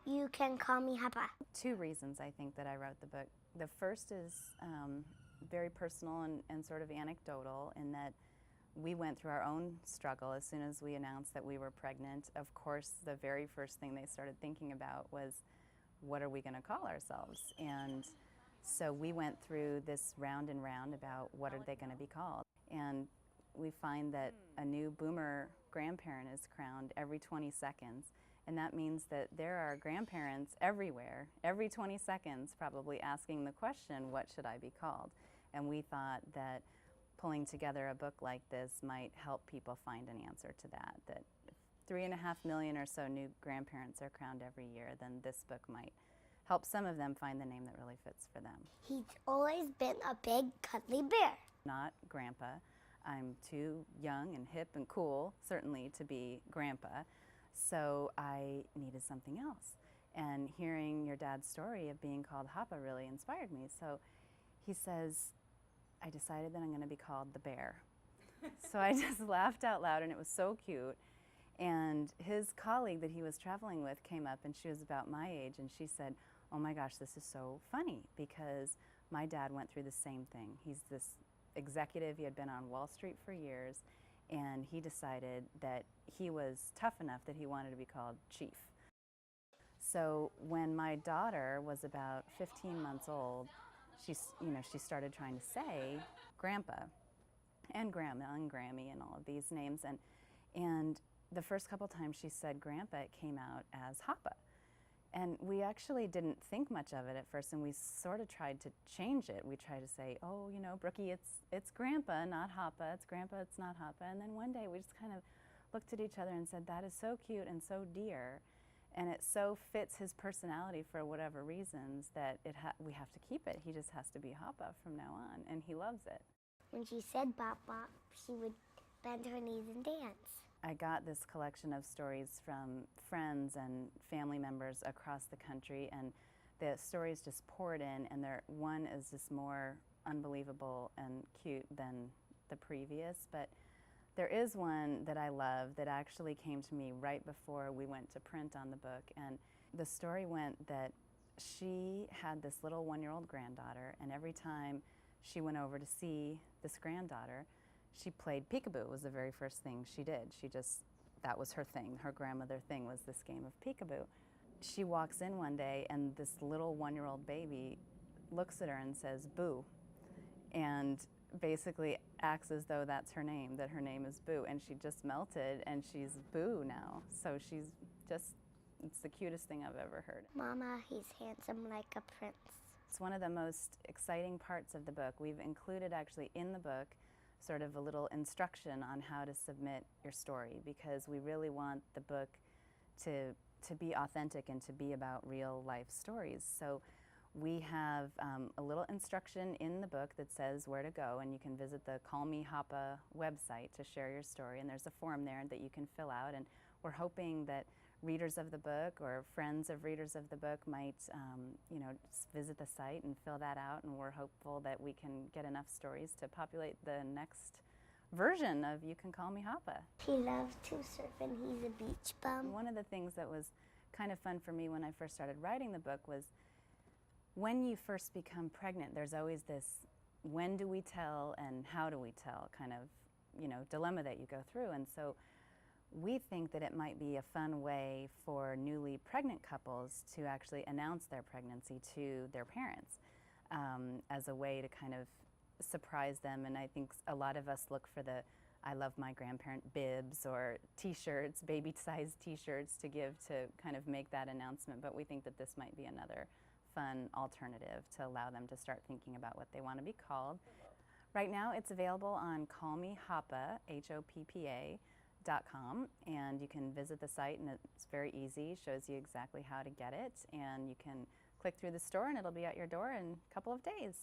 You Can Call Me Hoppa. Two reasons I think that I wrote the book. The first is very personal and sort of anecdotal in that we went through our own struggle as soon as we announced that we were pregnant. Of course, the very first thing they started thinking about was, what are we going to call ourselves? And so we went through this round and round about what are they going to be called. And we find that a new boomer grandparent is crowned every 20 seconds. And that means that there are grandparents everywhere, every 20 seconds, probably asking the question, what should I be called? And we thought that pulling together a book like this might help people find an answer to that, that if 3.5 million or so new grandparents are crowned every year, then this book might help some of them find the name that really fits for them. He's always been a big, cuddly bear. Not Grandpa. I'm too young and hip and cool, certainly, to be Grandpa. So I needed something else. And hearing your dad's story of being called Hoppa really inspired me. So he says, I decided that I'm going to be called the bear. So I just laughed out loud, and it was so cute. And his colleague that he was traveling with came up, and she was about my age, and she said, oh my gosh, this is so funny, because my dad went through the same thing. He's this executive, he had been on Wall Street for years, and he decided that he was tough enough that he wanted to be called Chief. So when my daughter was about 15 months old, she started trying to say Grandpa and Grandma and Grammy and all of these names, and the first couple times she said Grandpa, it came out as Hoppa. And we actually didn't think much of it at first, and we sort of tried to change it. We tried to say, oh, you know, Brookie, it's Grandpa, not Hoppa. It's Grandpa, it's not Hoppa. And then one day we just kind of looked at each other and said, that is so cute and so dear, and it so fits his personality for whatever reasons that we have to keep it. He just has to be Hoppa from now on, and he loves it. When she said bop bop, she would bend her knees and dance. I got this collection of stories from friends and family members across the country, and the stories just poured in, and one is just more unbelievable and cute than the previous. But there is one that I love that actually came to me right before we went to print on the book, and the story went that she had this little 1-year-old granddaughter, and every time she went over to see this granddaughter, she played peekaboo. Was the very first thing she did. That was her thing. Her grandmother thing was this game of peekaboo. She walks in one day, and this little 1-year-old baby looks at her and says, Boo, and basically acts as though that's her name, that her name is Boo, and she just melted, and she's Boo now. So it's the cutest thing I've ever heard. Mama, he's handsome like a prince. It's one of the most exciting parts of the book. We've included actually in the book sort of a little instruction on how to submit your story, because we really want the book to be authentic and to be about real life stories. So we have a little instruction in the book that says where to go, and you can visit the Call Me Hoppa website to share your story, and there's a form there that you can fill out, and we're hoping that readers of the book or friends of readers of the book might visit the site and fill that out, and we're hopeful that we can get enough stories to populate the next version of You Can Call Me Hoppa. He loves to surf, and he's a beach bum. One of the things that was kind of fun for me when I first started writing the book was when you first become pregnant, there's always this when do we tell and how do we tell kind of dilemma that you go through. And so we think that it might be a fun way for newly pregnant couples to actually announce their pregnancy to their parents as a way to kind of surprise them. And I think a lot of us look for the I love my grandparent bibs or t-shirts, baby-sized t-shirts to give to kind of make that announcement. But we think that this might be another fun alternative to allow them to start thinking about what they want to be called. Right now it's available on Call Me Hoppa, Hoppa, .com, and you can visit the site, and it's very easy, shows you exactly how to get it, and you can click through the store and it'll be at your door in a couple of days.